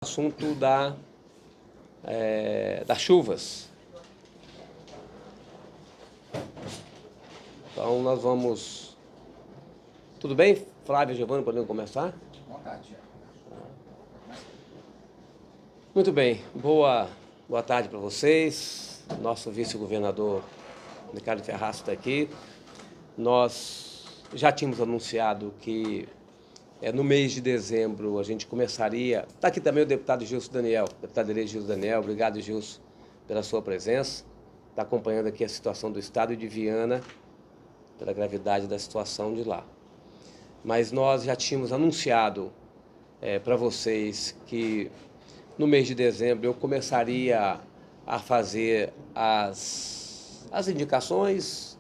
Assunto das chuvas. Então nós vamos... Tudo bem, Flávio e Giovanni, podemos começar? Vontade. Muito bem, boa tarde para vocês. Nosso vice-governador Ricardo Ferraz está aqui. Nós já tínhamos anunciado que no mês de dezembro a gente começaria... Está aqui também o deputado Gilson Daniel, deputado eleito Gilson Daniel. Obrigado, Gilson, pela sua presença. Está acompanhando aqui a situação do estado de Viana, pela gravidade da situação de lá. Mas nós já tínhamos anunciado para vocês que no mês de dezembro eu começaria a fazer as indicações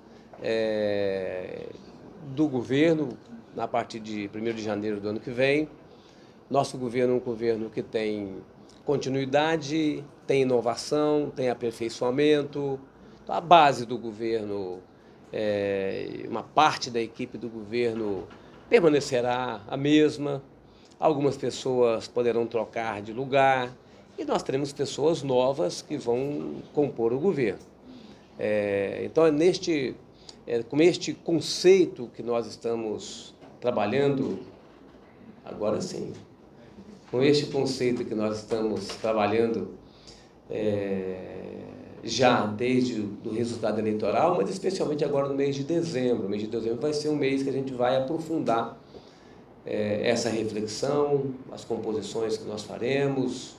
do governo a partir de 1º de janeiro do ano que vem. Nosso governo é um governo que tem continuidade, tem inovação, tem aperfeiçoamento. Então, a base do governo, uma parte da equipe do governo permanecerá a mesma. Algumas pessoas poderão trocar de lugar e nós teremos pessoas novas que vão compor o governo. Então, com este conceito que nós estamos trabalhando, agora sim, com este conceito que nós estamos trabalhando já desde o resultado eleitoral, mas especialmente agora no mês de dezembro. O mês de dezembro vai ser um mês que a gente vai aprofundar essa reflexão, as composições que nós faremos,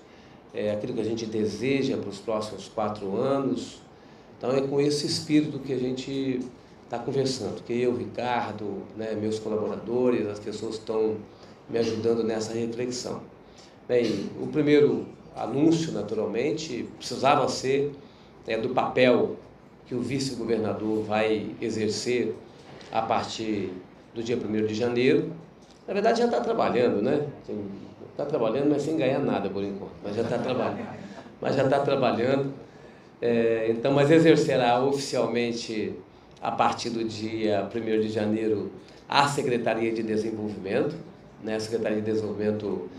aquilo que a gente deseja para os próximos 4 anos. Então é com esse espírito que a gente está conversando, que eu, Ricardo, meus colaboradores, as pessoas que estão me ajudando nessa reflexão. Bem, o primeiro anúncio, naturalmente, precisava ser do papel que o vice-governador vai exercer a partir do dia 1º de janeiro. Na verdade, já está trabalhando, né? Está trabalhando, mas sem ganhar nada por enquanto. Mas já está trabalhando. Então, mas exercerá oficialmente a partir do dia 1º de janeiro a Secretaria de Desenvolvimento. A Secretaria de Desenvolvimento,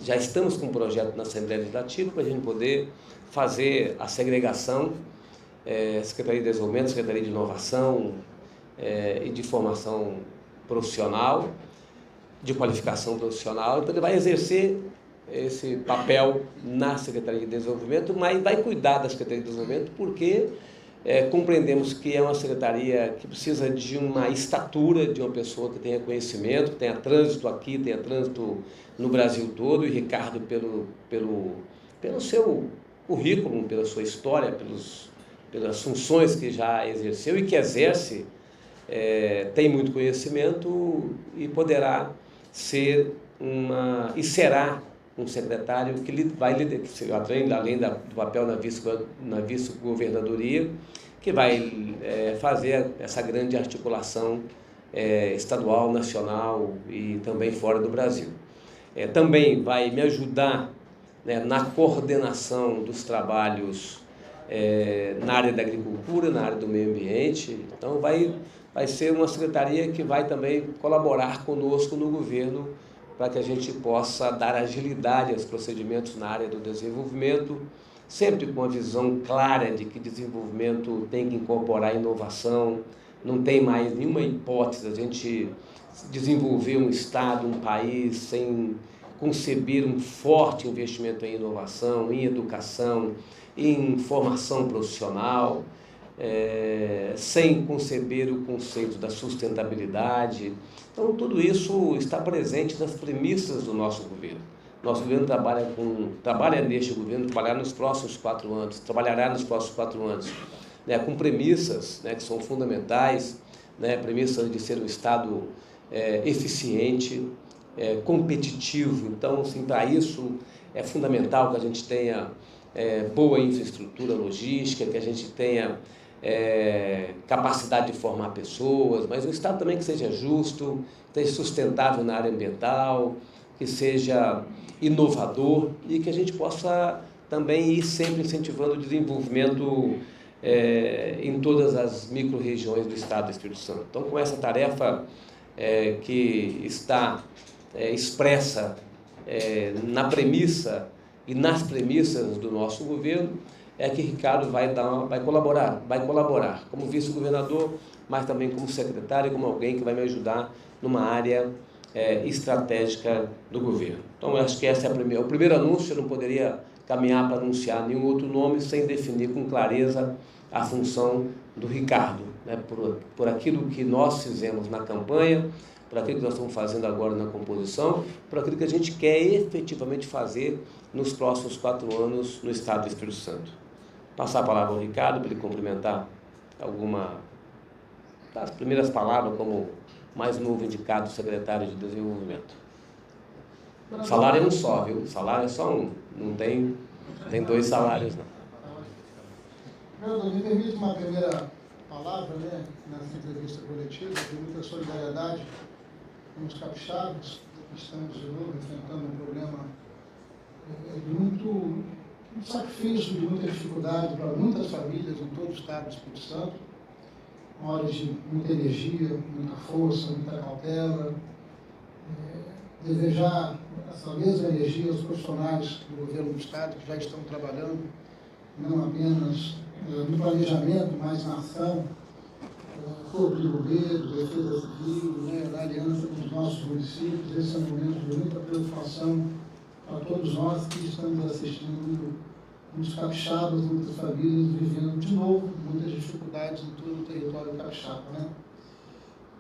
já estamos com um projeto na Assembleia Legislativa para a gente poder fazer a segregação, Secretaria de Desenvolvimento, Secretaria de Inovação e de Formação Profissional, de Qualificação Profissional. Então ele vai exercer esse papel na Secretaria de Desenvolvimento, mas vai cuidar da Secretaria de Desenvolvimento porque compreendemos que é uma secretaria que precisa de uma estatura, de uma pessoa que tenha conhecimento, que tenha trânsito aqui, tenha trânsito no Brasil todo, e Ricardo, pelo seu currículo, pela sua história, pelas funções que já exerceu e que exerce, tem muito conhecimento e poderá ser e será um secretário que vai liderar, além do papel na vice-governadoria, que vai fazer essa grande articulação estadual, nacional e também fora do Brasil. Também vai me ajudar na coordenação dos trabalhos na área da agricultura, na área do meio ambiente. Então vai ser uma secretaria que vai também colaborar conosco no governo para que a gente possa dar agilidade aos procedimentos na área do desenvolvimento, sempre com a visão clara de que desenvolvimento tem que incorporar inovação. Não tem mais nenhuma hipótese a gente desenvolver um Estado, um país, sem conceber um forte investimento em inovação, em educação, em formação profissional, sem conceber o conceito da sustentabilidade. Então, tudo isso está presente nas premissas do nosso governo. Nosso governo trabalhará nos próximos 4 anos, com premissas que são fundamentais, premissas de ser um Estado eficiente, competitivo. Então, assim, para isso é fundamental que a gente tenha boa infraestrutura logística, que a gente tenha capacidade de formar pessoas, mas um Estado também que seja justo, que seja sustentável na área ambiental, que seja inovador e que a gente possa também ir sempre incentivando o desenvolvimento em todas as micro-regiões do Estado do Espírito Santo. Então, com essa tarefa que está expressa na premissa e nas premissas do nosso governo, é que Ricardo vai colaborar como vice-governador, mas também como secretário, como alguém que vai me ajudar numa área estratégica do governo. Então, eu acho que esse é o primeiro anúncio. Eu não poderia caminhar para anunciar nenhum outro nome sem definir com clareza a função do Ricardo, né? Por aquilo que nós fizemos na campanha, por aquilo que nós estamos fazendo agora na composição, por aquilo que a gente quer efetivamente fazer nos próximos 4 anos no Estado do Espírito Santo. Passar a palavra ao Ricardo para ele cumprimentar alguma das primeiras palavras como mais novo indicado secretário de Desenvolvimento. O salário é um só, viu? O salário é só um, não tem 2 salários, não. Governador, me permite uma primeira palavra, né, nessa entrevista coletiva, de muita solidariedade com os capixabas, que estamos de novo enfrentando um problema de um sacrifício, de muita dificuldade para muitas famílias em todo o estado do Espírito Santo, horas de muita energia, muita força, muita cautela. Desejar essa mesma energia aos profissionais do governo do estado que já estão trabalhando, não apenas no planejamento, mas na ação, Corpo de Bombeiros, Defesa Civil, né, na aliança com os nossos municípios. Esse é um momento de muita preocupação para todos nós que estamos assistindo, muitos capixabas, muitas famílias vivendo de novo muitas dificuldades em todo o território capixaba, né?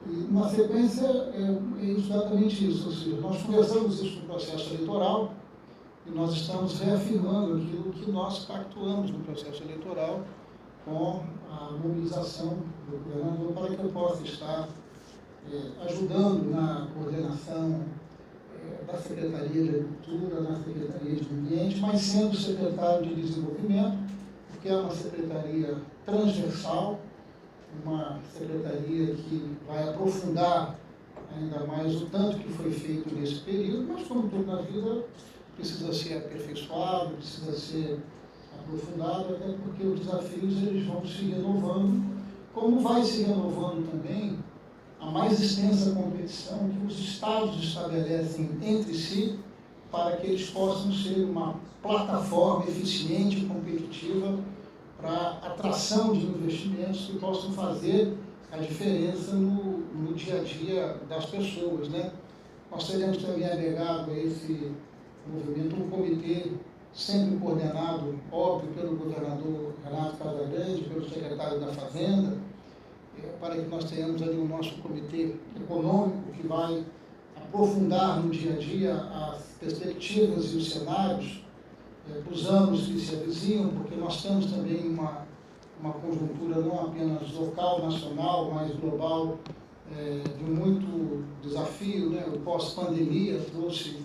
E, na sequência, é exatamente isso. Ou seja, nós conversamos isso no processo eleitoral e nós estamos reafirmando aquilo que nós pactuamos no processo eleitoral com a mobilização do governador para que eu possa estar ajudando na coordenação da Secretaria de Agricultura, na Secretaria de Meio Ambiente, mas sendo secretário de Desenvolvimento, porque é uma secretaria transversal, uma secretaria que vai aprofundar ainda mais o tanto que foi feito nesse período, mas como tudo na vida precisa ser aperfeiçoado, precisa ser aprofundado, até porque os desafios eles vão se renovando, como vai se renovando também a mais extensa competição que os estados estabelecem entre si para que eles possam ser uma plataforma eficiente e competitiva para atração de investimentos que possam fazer a diferença no dia a dia das pessoas, né? Nós teremos também agregado a esse movimento um comitê sempre coordenado, óbvio, pelo governador Renato Casagrande, pelo secretário da Fazenda, para que nós tenhamos ali o nosso comitê econômico que vai aprofundar no dia a dia as perspectivas e os cenários para os anos que se avizinham, porque nós temos também uma conjuntura não apenas local, nacional, mas global, de muito desafio, né? O pós-pandemia trouxe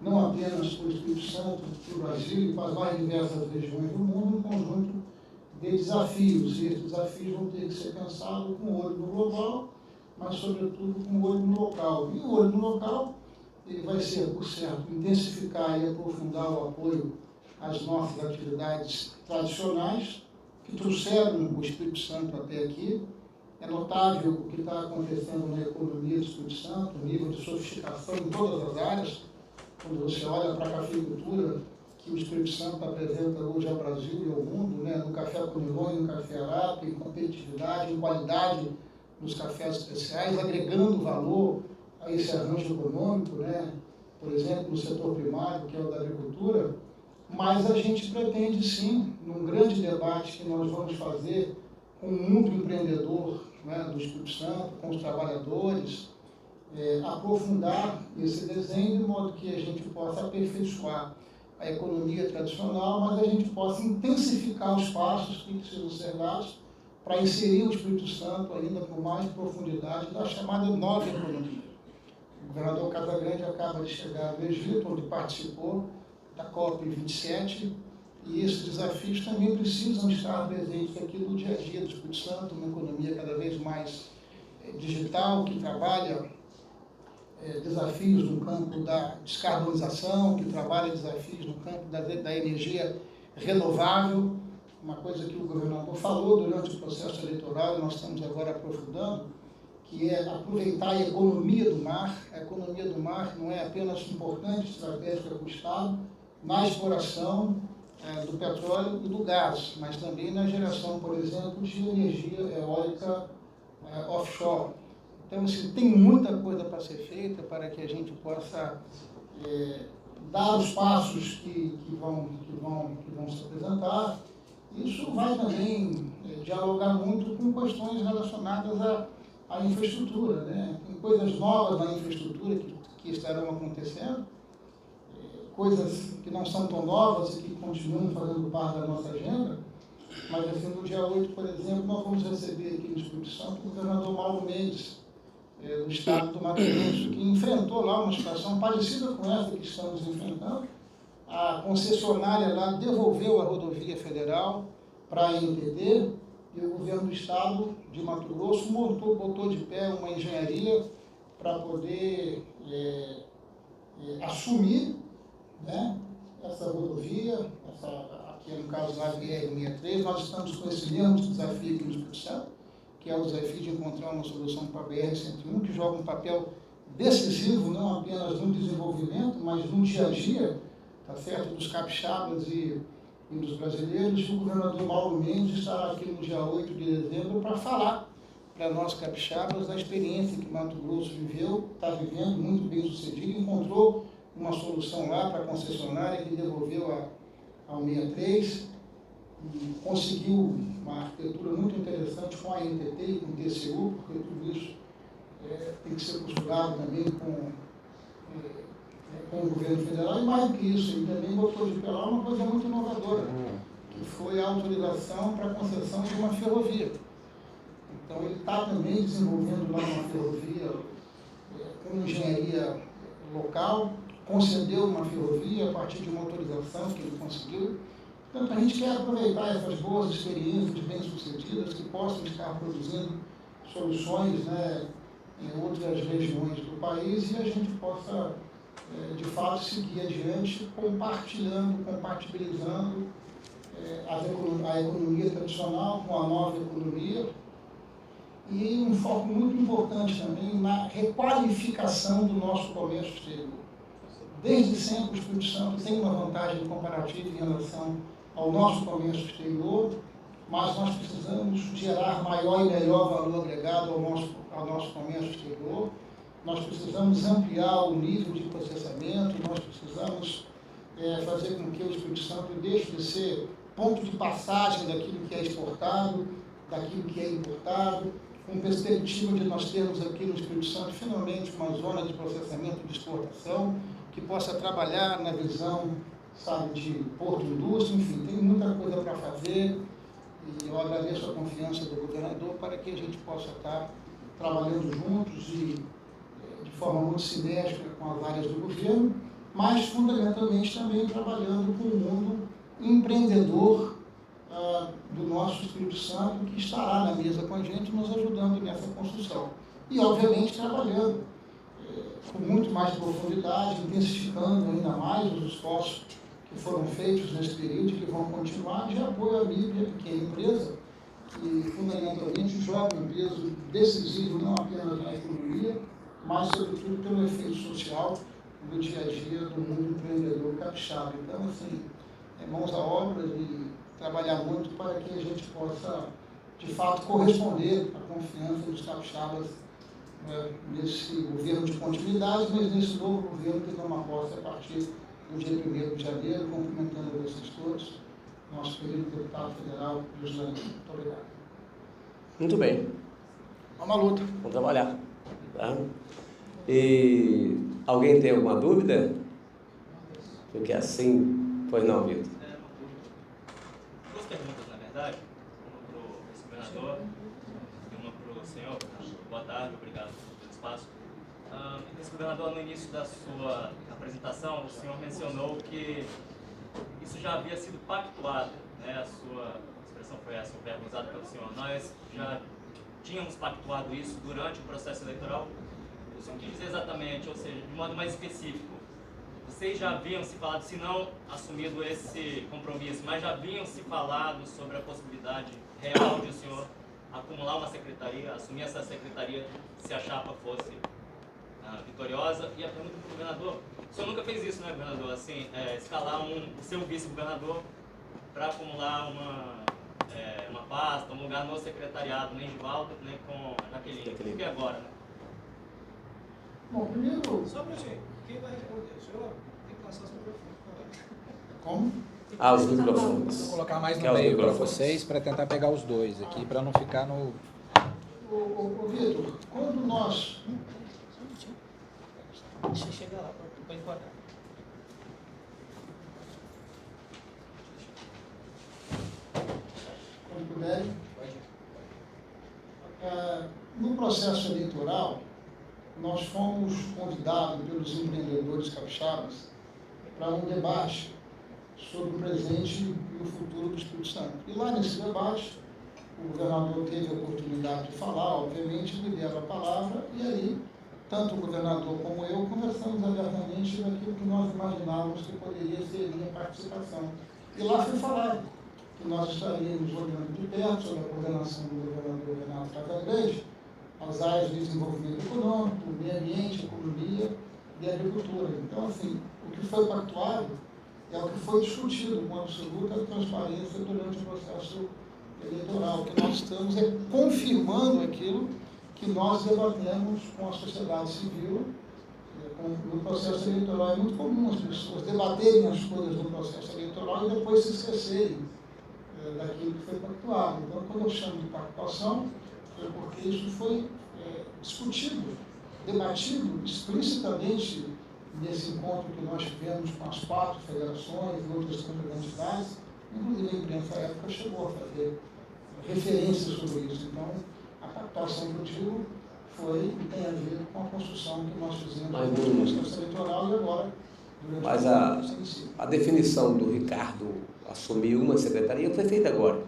não apenas para o Espírito Santo, para o Brasil e para as mais diversas regiões do mundo, um conjunto de desafios, e esses desafios vão ter que ser pensados com o olho no global, mas sobretudo com o olho no local. E o olho no local ele vai ser, por certo, intensificar e aprofundar o apoio às nossas atividades tradicionais, que trouxeram o Espírito Santo até aqui. É notável o que está acontecendo na economia do Espírito Santo, o nível de sofisticação em todas as áreas. Quando você olha para a cafeicultura que o Espírito Santo apresenta hoje ao Brasil e ao mundo, né, no café Conilon, no café Arato, em competitividade, em qualidade dos cafés especiais, agregando valor a esse arranjo econômico, né, por exemplo, no setor primário, que é o da agricultura, mas a gente pretende sim, num grande debate que nós vamos fazer com o mundo empreendedor, né, do Espírito Santo, com os trabalhadores, aprofundar esse desenho de modo que a gente possa aperfeiçoar a economia tradicional, mas a gente possa intensificar os passos que precisam ser dados para inserir o Espírito Santo ainda com mais profundidade da chamada nova economia. O governador Casagrande acaba de chegar no Egito, onde participou da COP27, e esses desafios também precisam estar presentes aqui no dia a dia do Espírito Santo, uma economia cada vez mais digital, que trabalha desafios no campo da descarbonização, que trabalha desafios no campo da energia renovável, uma coisa que o governador falou durante o processo eleitoral, e nós estamos agora aprofundando, que é aproveitar a economia do mar. A economia do mar não é apenas importante, estratégica para o Estado, na exploração do petróleo e do gás, mas também na geração, por exemplo, de energia eólica offshore. Então, assim, tem muita coisa para ser feita para que a gente possa dar os passos que vão se apresentar. Isso vai também dialogar muito com questões relacionadas à infraestrutura, né? Tem coisas novas na infraestrutura que estarão acontecendo, coisas que não são tão novas e que continuam fazendo parte da nossa agenda, mas assim, no dia 8, por exemplo, nós vamos receber aqui no Espírito Santo o governador Mauro Mendes, do estado do Mato Grosso, que enfrentou lá uma situação parecida com essa que estamos enfrentando. A concessionária lá devolveu a rodovia federal para a ANTT e o governo do estado de Mato Grosso botou de pé uma engenharia para poder assumir, né, essa rodovia, aqui no caso da BR-63. Nós estamos com esse mesmo desafio aqui no Espírito Santo, que é o desafio de encontrar uma solução para a BR-101, que joga um papel decisivo, não apenas no desenvolvimento, mas no dia a dia, tá certo, dos capixabas e dos brasileiros. O governador Mauro Mendes estará aqui no dia 8 de dezembro para falar para nós capixabas da experiência que Mato Grosso viveu, está vivendo, muito bem sucedido, encontrou uma solução lá para a concessionária que devolveu ao 63, e conseguiu uma arquitetura muito interessante com a ANTT e com o TCU, porque tudo isso tem que ser costurado também com o governo federal. E mais do que isso, ele também botou de pé lá uma coisa muito inovadora, que foi a autorização para a concessão de uma ferrovia. Então ele está também desenvolvendo lá uma ferrovia com engenharia local, concedeu uma ferrovia a partir de uma autorização que ele conseguiu. Portanto, a gente quer aproveitar essas boas experiências bem-sucedidas que possam estar produzindo soluções, né, em outras regiões do país, e a gente possa, de fato, seguir adiante compatibilizando a economia tradicional com a nova economia, e um foco muito importante também na requalificação do nosso comércio exterior. Desde sempre o Espírito Santo tem uma vantagem comparativa em relação ao nosso comércio exterior, mas nós precisamos gerar maior e melhor valor agregado ao nosso comércio exterior. Nós precisamos ampliar o nível de processamento, nós precisamos fazer com que o Espírito Santo deixe de ser ponto de passagem daquilo que é exportado, daquilo que é importado, com perspectiva de nós termos aqui no Espírito Santo finalmente uma zona de processamento de exportação que possa trabalhar na visão, sabe, de porto indústria. Enfim, tem muita coisa para fazer, e eu agradeço a confiança do governador para que a gente possa estar trabalhando juntos e de forma muito sinérgica com as áreas do governo, mas fundamentalmente também trabalhando com o mundo empreendedor do nosso Espírito Santo, que estará na mesa com a gente, nos ajudando nessa construção. E, obviamente, trabalhando com muito mais profundidade, intensificando ainda mais os esforços que foram feitos nesse período e que vão continuar, de apoio à micro e pequena empresa, que fundamentalmente joga um peso decisivo não apenas na economia, mas sobretudo pelo efeito social no dia a dia do mundo empreendedor capixaba. Então, assim, mãos à obra e trabalhar muito para que a gente possa, de fato, corresponder à confiança dos capixabas nesse governo de continuidade, mas nesse novo governo que toma posse a partir do dia 1º de janeiro, cumprimentando vocês todos, nosso querido deputado federal, Josué. Muito obrigado. Muito bem. Vamos à luta. Vamos trabalhar. Tá? E alguém tem alguma dúvida? Porque assim, pois não, Vitor. Duas perguntas, na verdade, uma para o ex-governador e uma para o senhor. Boa tarde, obrigado pelo espaço. Ex-governador, no início da sua apresentação, o senhor mencionou que isso já havia sido pactuado, né? A sua expressão foi essa, foi usada pelo senhor. Nós já tínhamos pactuado isso durante o processo eleitoral. O senhor quis dizer exatamente, ou seja, de modo mais específico, vocês já haviam se falado, se não assumido esse compromisso, mas já haviam se falado sobre a possibilidade real de o senhor acumular uma secretaria, assumir essa secretaria se a chapa fosse vitoriosa. E a pergunta para o governador: o senhor nunca fez isso, né, governador? Assim, escalar o seu vice-governador para acumular uma pasta, um lugar no secretariado, nem Givaldo, nem com naquele. Por que agora, né? Bom, primeiro... Só um minutinho. Quem vai responder? O senhor tem que passar o seu microfone. Como? Os microfones. Vou colocar mais Que no é os meio para microfones. vocês, para tentar pegar os dois aqui, para não ficar no... Ô Vitor, quando nós... Só um minutinho. Deixa eu chegar lá para enquadrar. Quando puderem. No processo eleitoral, nós fomos convidados pelos empreendedores capixabas para um debate sobre o presente e o futuro do Espírito Santo. E lá nesse debate, o governador teve a oportunidade de falar, obviamente, me deram a palavra, e aí, tanto o governador como eu conversamos abertamente daquilo que nós imaginávamos que poderia ser a minha participação. E lá foi falado que nós estaríamos olhando de perto sobre a coordenação do governador Renato Casagrande, as áreas de desenvolvimento econômico, meio ambiente, economia e agricultura. Então, assim, o que foi pactuado é o que foi discutido com absoluta transparência durante o processo eleitoral. O que nós estamos é confirmando aquilo que nós debatemos com a sociedade civil. No processo eleitoral é muito comum as pessoas debaterem as coisas no processo eleitoral e depois se esquecerem daquilo que foi pactuado. Então, quando eu chamo de pactuação, é porque isso foi discutido, debatido explicitamente nesse encontro que nós tivemos com as 4 federações e outras entidades. Inclusive a imprensa à época chegou a fazer referências sobre isso. Então, a pactuação que eu digo foi e tem a ver com a construção que nós fizemos no processo eleitoral e agora durante Mas a definição do Ricardo assumir uma secretaria foi feita agora,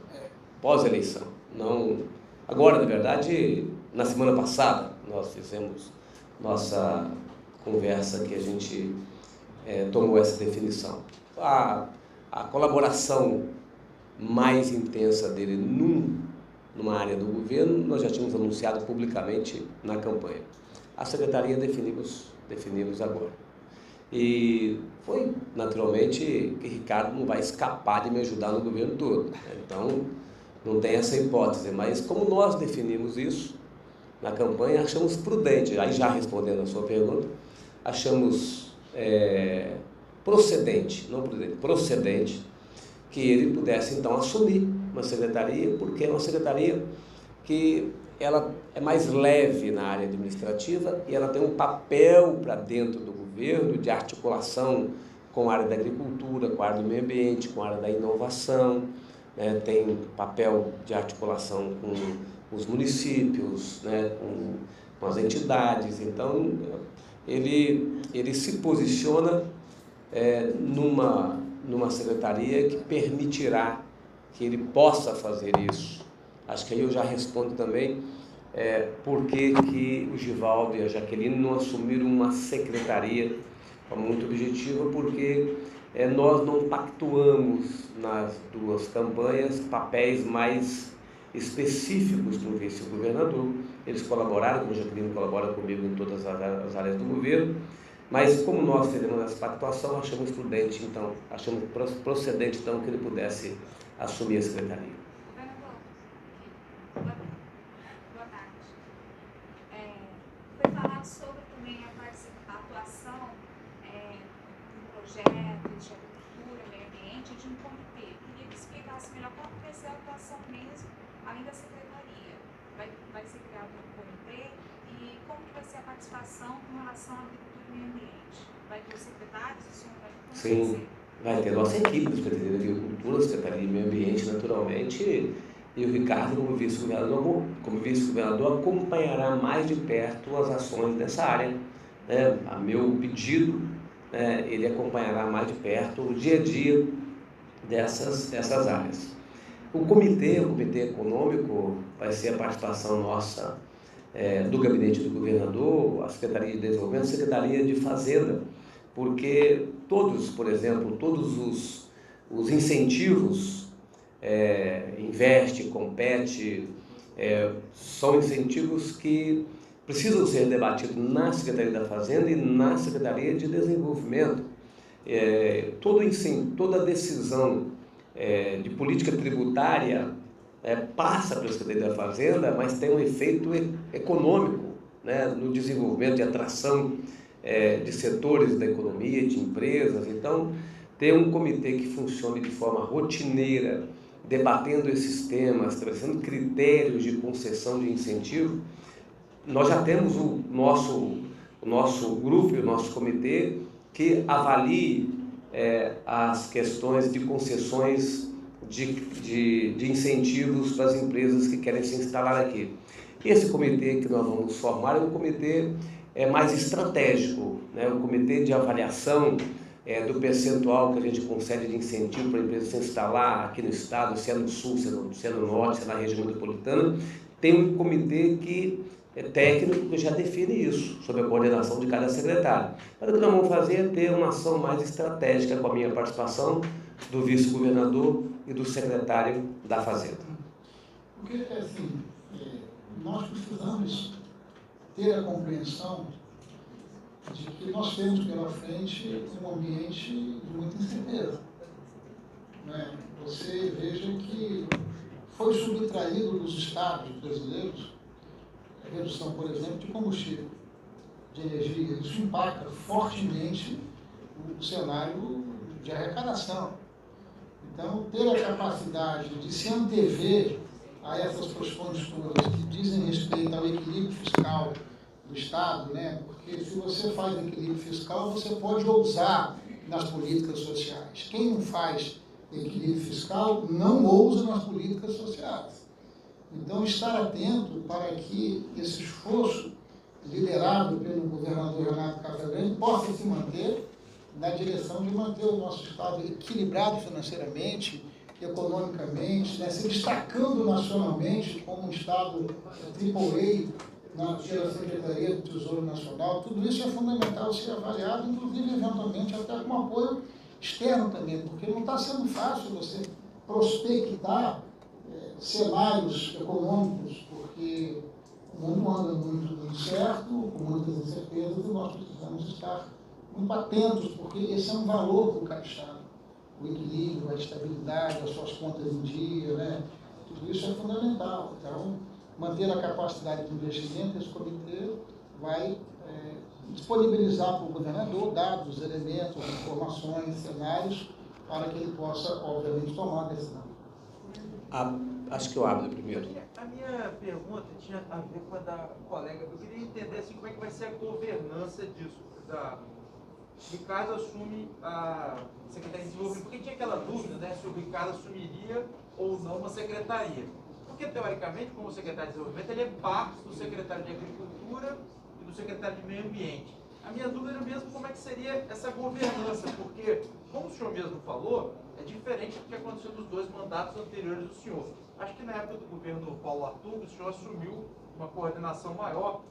pós-eleição. Não, agora, na verdade, na semana passada, nós fizemos nossa conversa que a gente tomou essa definição. A colaboração mais intensa dele numa área do governo, nós já tínhamos anunciado publicamente na campanha. A secretaria definimos agora. E foi, naturalmente, que Ricardo não vai escapar de me ajudar no governo todo. Então, não tem essa hipótese. Mas como nós definimos isso na campanha, achamos prudente, aí já respondendo a sua pergunta, achamos procedente, não prudente, procedente, que ele pudesse, então, assumir uma secretaria, porque é uma secretaria que ela é mais leve na área administrativa e ela tem um papel para dentro do governo de articulação com a área da agricultura, com a área do meio ambiente, com a área da inovação, né? Tem papel de articulação com os municípios, né? com as entidades. Então, ele se posiciona numa secretaria que permitirá que ele possa fazer isso. Acho que aí eu já respondo também por que o Givaldo e a Jaqueline não assumiram uma secretaria muito objetiva, porque nós não pactuamos nas 2 campanhas papéis mais específicos para o vice-governador. Eles colaboraram, como a Jaqueline colabora comigo em todas as áreas do governo, mas como nós fizemos essa pactuação, achamos prudente, então, achamos procedente, então, que ele pudesse assumir a secretaria. Boa tarde. Foi falado sobre também a atuação em projetos de agricultura, meio ambiente, de um comitê. Queria que explicasse melhor como vai ser a atuação mesmo, além da secretaria. Vai ser criado um comitê e como que vai ser a participação com relação à agricultura e meio ambiente? Vai ter os secretários, o senhor vai ter? Sim, vai ter nossa equipe da Secretaria de Agricultura, Secretaria de Meio Ambiente, naturalmente, e o Ricardo, como vice-governador, acompanhará mais de perto as ações dessa área. A meu pedido, ele acompanhará mais de perto o dia a dia dessas áreas. O comitê econômico vai ser a participação nossa do gabinete do governador, a Secretaria de Desenvolvimento, a Secretaria de Fazenda, porque todos os incentivos, investe, compete, São incentivos que precisam ser debatidos na Secretaria da Fazenda e na Secretaria de Desenvolvimento. Toda decisão de política tributária passa pela Secretaria da Fazenda, mas tem um efeito econômico, né, no desenvolvimento e atração de setores da economia, de empresas. Então, ter um comitê que funcione de forma rotineira, debatendo esses temas, estabelecendo critérios de concessão de incentivo. Nós já temos o nosso grupo, o nosso comitê, que avalie as questões de concessões de incentivos para as empresas que querem se instalar aqui. Esse comitê que nós vamos formar é um comitê mais estratégico, né? Um comitê de avaliação do percentual que a gente concede de incentivo para a empresa se instalar aqui no estado, se é no sul, se é no norte, se é na região metropolitana. Tem um comitê que técnico que já define isso, sob a coordenação de cada secretário. Mas o que nós vamos fazer é ter uma ação mais estratégica com a minha participação, do vice-governador e do secretário da Fazenda. Porque, assim, nós precisamos ter a compreensão de que nós temos pela frente um ambiente de muita incerteza. Né? Você veja que foi subtraído dos estados brasileiros a redução, por exemplo, de combustível, de energia. Isso impacta fortemente o cenário de arrecadação. Então, ter a capacidade de se antever a essas questões todas que dizem respeito ao equilíbrio fiscal do Estado, né? Porque se você faz equilíbrio fiscal, você pode ousar nas políticas sociais. Quem não faz equilíbrio fiscal não ousa nas políticas sociais. Então, estar atento para que esse esforço liderado pelo governador Renato Casagrande possa se manter na direção de manter o nosso Estado equilibrado financeiramente, economicamente, né, se destacando nacionalmente como um Estado AAA pela Secretaria do Tesouro Nacional. Tudo isso é fundamental ser avaliado, inclusive, eventualmente, até com apoio externo também, porque não está sendo fácil você prospectar cenários econômicos, porque o mundo anda muito certo, com muitas incertezas, e nós precisamos estar muito atentos, porque esse é um valor para o capixaba. O equilíbrio, a estabilidade, as suas contas em dia, né? Tudo isso é fundamental. Então, manter a capacidade de investimento, esse comitê vai disponibilizar para o governador dados, elementos, informações, cenários, para que ele possa, obviamente, tomar a decisão. Acho que eu abro primeiro. A minha pergunta tinha a ver com a da colega. Eu queria entender assim, como é que vai ser a governança disso. O Ricardo assume a Secretaria de Desenvolvimento. Porque tinha aquela dúvida, né, se o Ricardo assumiria ou não uma secretaria. Porque, teoricamente, como secretário de Desenvolvimento, ele é parte do secretário de Agricultura e do secretário de Meio Ambiente. A minha dúvida era mesmo como é que seria essa governança, porque, como o senhor mesmo falou, é diferente do que aconteceu nos dois mandatos anteriores do senhor. Acho que na época do governo Paulo Artur, o senhor assumiu uma coordenação maior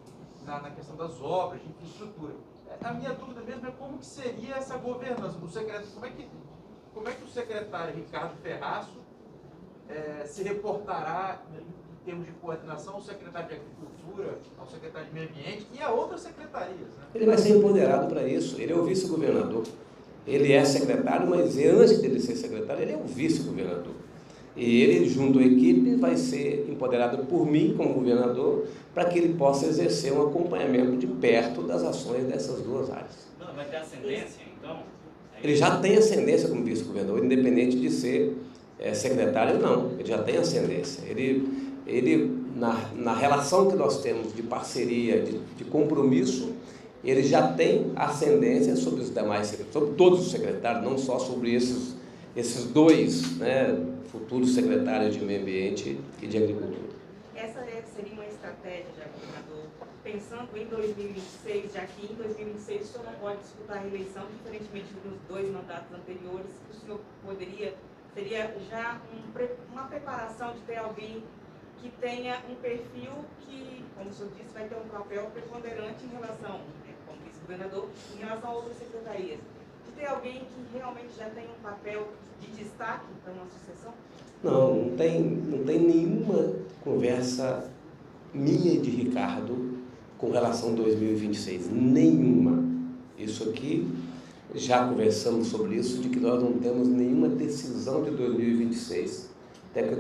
na questão das obras, de infraestrutura. A minha dúvida mesmo é como que seria essa governança do secretário, como é que o secretário Ricardo Ferraço se reportará em termos de coordenação ao secretário de Agricultura, ao secretário de Meio Ambiente e a outras secretarias, né? Ele vai ser empoderado para isso. Ele é o vice-governador. Ele é secretário, mas antes dele ser secretário, ele é o vice-governador. E ele, junto à equipe, vai ser empoderado por mim como governador para que ele possa exercer um acompanhamento de perto das ações dessas duas áreas. Não, vai ter ascendência, então? Ele já tem ascendência como vice-governador, independente de ser secretário, não. Ele já tem ascendência. Ele na relação que nós temos de parceria, de compromisso, ele já tem ascendência sobre os demais secretários, sobre todos os secretários, não só sobre esses dois, né, futuros secretários de Meio Ambiente e de Agricultura. Essa seria uma estratégia, já, governador, pensando em 2026, já que em 2026 o senhor não pode disputar a reeleição, diferentemente dos dois mandatos anteriores, o senhor seria já uma preparação de ter alguém que tenha um perfil que, como o senhor disse, vai ter um papel preponderante em relação, como vice-governador, em relação a outras secretarias. De ter alguém que realmente já tem um papel de destaque para uma sucessão? Não tem nenhuma conversa minha e de Ricardo com relação a 2026. Nenhuma. Isso aqui, já conversamos sobre isso, de que nós não temos nenhuma decisão de 2026.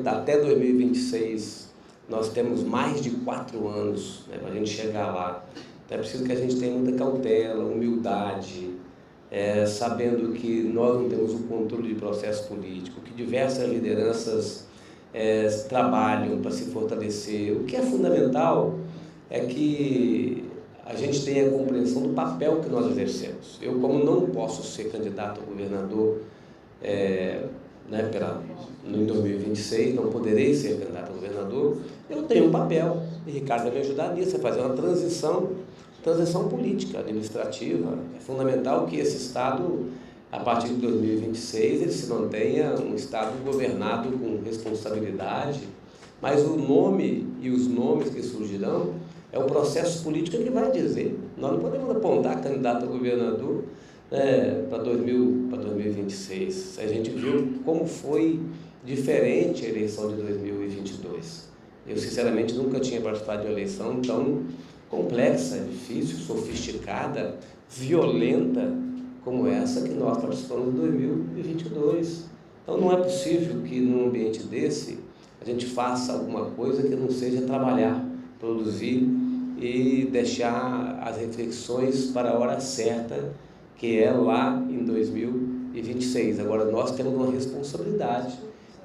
Até 2026 nós temos mais de 4 anos, né, para a gente chegar lá. Então é preciso que a gente tenha muita cautela, humildade, sabendo que nós não temos o controle de processo político, que diversas lideranças trabalham para se fortalecer. O que é fundamental é que a gente tenha a compreensão do papel que nós exercemos. Eu, como não posso ser candidato a governador em 2026, não poderei ser candidato a governador, eu tenho um papel, e Ricardo vai me ajudar nisso, a fazer uma transição política, administrativa. É fundamental que esse Estado, a partir de 2026, ele se mantenha um Estado governado com responsabilidade, mas o nome e os nomes que surgirão é o processo político que vai dizer. Nós não podemos apontar candidato a governador para 2026. A gente viu como foi diferente a eleição de 2022. Eu, sinceramente, nunca tinha participado de uma eleição tão complexa, difícil, sofisticada, violenta como essa que nós participamos em 2022. Então não é possível que num ambiente desse a gente faça alguma coisa que não seja trabalhar, produzir e deixar as reflexões para a hora certa, que é lá em 2026. Agora nós temos uma responsabilidade,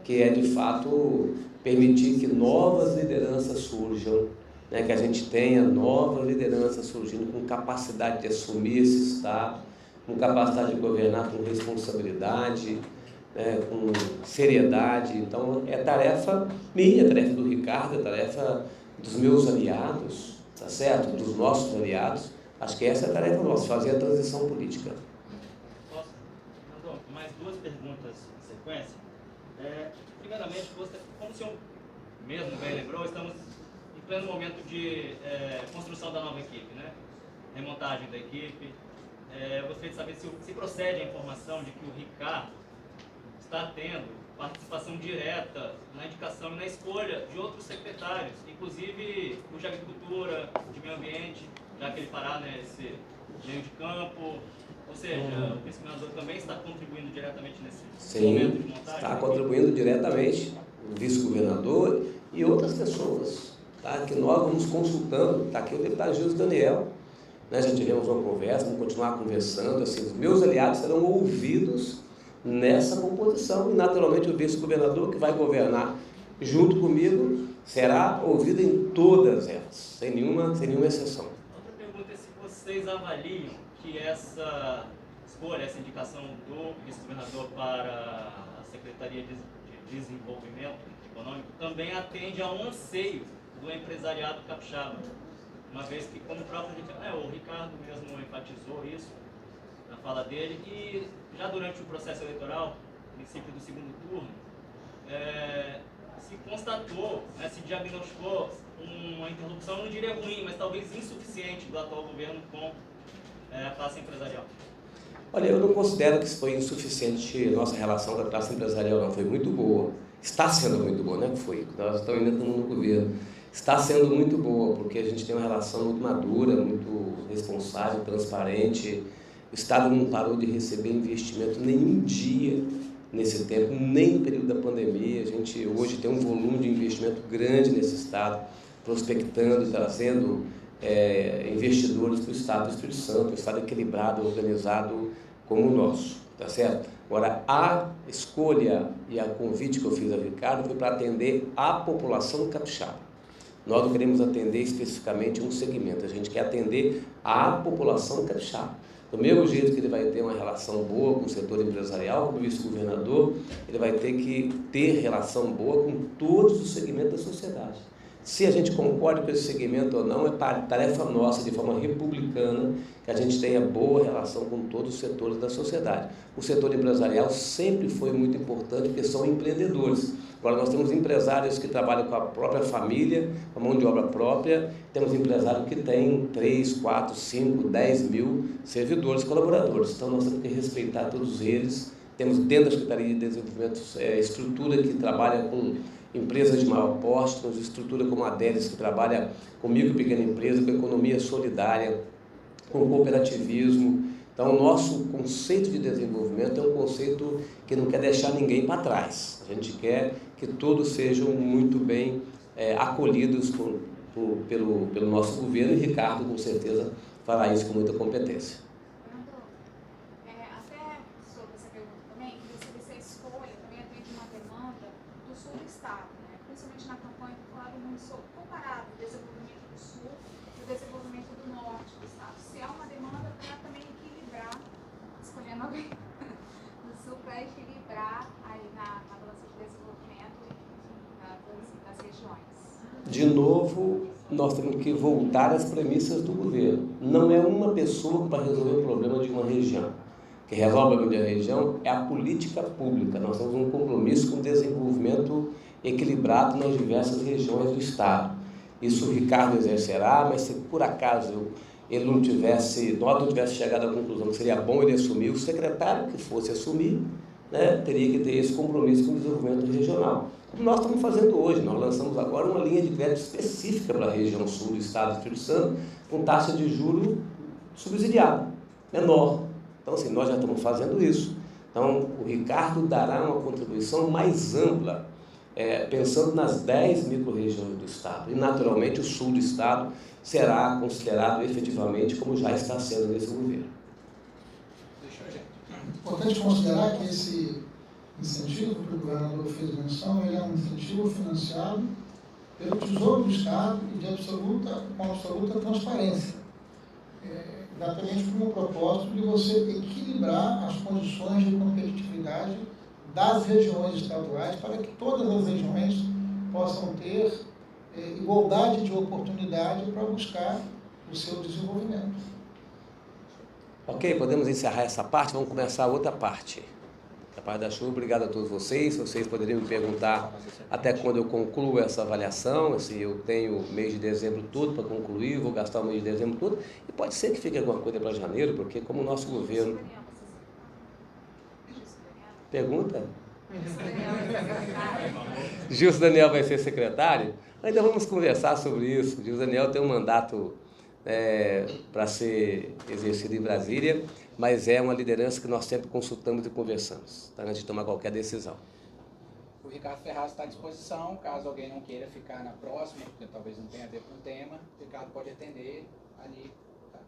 que é de fato permitir que novas lideranças surjam, que a gente tenha novas lideranças surgindo com capacidade de assumir esse Estado, com capacidade de governar com responsabilidade, com seriedade. Então é tarefa minha, tarefa do Ricardo, é tarefa dos meus aliados, tá certo? Dos nossos aliados. Acho que essa é a tarefa nossa, fazer a transição política. Posso? Então, mais 2 perguntas em sequência. Primeiramente, como o senhor mesmo bem lembrou, estamos em pleno momento de construção da nova equipe, né? Remontagem da equipe. Eu gostaria de saber se procede a informação de que o Ricardo está tendo participação direta na indicação e na escolha de outros secretários, inclusive o de Agricultura, de Meio Ambiente, já que ele fará nesse meio de campo. Ou seja, o vice-governador também está contribuindo diretamente nesse momento de montagem? Está contribuindo diretamente, o vice-governador e outras pessoas, tá? Que nós vamos consultando. Está aqui o deputado Gilson Daniel, já tivemos uma conversa, vamos continuar conversando. Assim, os meus aliados serão ouvidos nessa composição e, naturalmente, o vice-governador que vai governar junto comigo será ouvido em todas elas, sem nenhuma exceção. Outra pergunta é se vocês avaliam que essa escolha, essa indicação do vice-governador para a Secretaria de Desenvolvimento Econômico também atende a um anseio do empresariado capixaba, uma vez que, como o próprio o Ricardo mesmo enfatizou isso na fala dele, e já durante o processo eleitoral, princípio do segundo turno, se constatou, se diagnosticou uma interlocução, não diria ruim, mas talvez insuficiente do atual governo com a classe empresarial. Olha, eu não considero que foi insuficiente a nossa relação com a classe empresarial, não. Foi muito boa. Está sendo muito boa, não é que foi? Nós estamos ainda no governo. Está sendo muito boa, porque a gente tem uma relação muito madura, muito responsável, transparente. O Estado não parou de receber investimento nenhum dia nesse tempo, nem no período da pandemia. A gente hoje tem um volume de investimento grande nesse Estado, prospectando, trazendo investidores para o Estado do Espírito Santo, um Estado equilibrado, organizado como o nosso, tá certo? Agora, a escolha e a convite que eu fiz ao Ricardo foi para atender a população capixaba. Nós não queremos atender especificamente um segmento, a gente quer atender a população capixaba. Do mesmo jeito que ele vai ter uma relação boa com o setor empresarial, como vice-governador, ele vai ter que ter relação boa com todos os segmentos da sociedade. Se a gente concorda com esse segmento ou não, é tarefa nossa, de forma republicana, que a gente tenha boa relação com todos os setores da sociedade. O setor empresarial sempre foi muito importante, porque são empreendedores. Agora, nós temos empresários que trabalham com a própria família, com a mão de obra própria, temos empresários que têm 3, 4, 5, 10 mil servidores, colaboradores. Então, nós temos que respeitar todos eles. Temos dentro da Secretaria de Desenvolvimento estrutura que trabalha com empresas de maior porte, temos estrutura como a Delis, que trabalha com micro e pequena empresa, com economia solidária, com cooperativismo. Então, o nosso conceito de desenvolvimento é um conceito que não quer deixar ninguém para trás. A gente quer que todos sejam muito bem acolhidos pelo nosso governo, e Ricardo, com certeza, fará isso com muita competência. Até sobre essa pergunta também, queria saber se a escolha também atende uma demanda do sul do estado, né? Principalmente na campanha que falaram muito sobre comparado o desenvolvimento do sul e o desenvolvimento do norte do estado. Se há uma demanda para também equilibrar, escolhendo alguém do sul para equilibrar aí na balança de desenvolvimento das regiões. De novo, nós temos que voltar às premissas do governo. Não é uma pessoa para resolver o problema de uma região. Que resolve o problema da região é a política pública. Nós temos um compromisso com o desenvolvimento equilibrado nas diversas regiões do estado. Isso o Ricardo exercerá, mas se por acaso nós não tivesse chegado à conclusão que seria bom ele assumir, o secretário que fosse assumir, né, teria que ter esse compromisso com o desenvolvimento regional. Como nós estamos fazendo hoje, nós lançamos agora uma linha de crédito específica para a região sul do estado do Espírito Santo, com taxa de juros subsidiada, menor. Então, assim, nós já estamos fazendo isso. Então, o Ricardo dará uma contribuição mais ampla, pensando nas 10 micro-regiões do estado. E, naturalmente, o sul do estado será considerado efetivamente como já está sendo nesse governo. Importante considerar que esse incentivo que o governador fez menção, ele é um incentivo financiado pelo Tesouro do Estado e com absoluta transparência. Exatamente com o propósito de você equilibrar as condições de competitividade das regiões estaduais para que todas as regiões possam ter igualdade de oportunidade para buscar o seu desenvolvimento. Ok, podemos encerrar essa parte, vamos começar a outra parte. A parte da chuva, obrigado a todos vocês. Vocês poderiam me perguntar até quando eu concluo essa avaliação, se eu tenho o mês de dezembro todo para concluir, vou gastar o mês de dezembro todo, e pode ser que fique alguma coisa para janeiro, porque como o nosso governo... Pergunta? Gilson Daniel vai ser secretário? Ainda vamos conversar sobre isso. Gilson Daniel tem um mandato para ser exercido em Brasília, mas é uma liderança que nós sempre consultamos e conversamos, tá, antes de tomar qualquer decisão. O Ricardo Ferraz está à disposição, caso alguém não queira ficar na próxima, porque talvez não tenha a ver com o tema, o Ricardo pode atender ali. Tá.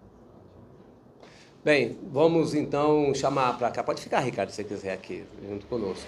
Bem, vamos então chamar para cá. Pode ficar, Ricardo, se você quiser aqui, junto conosco.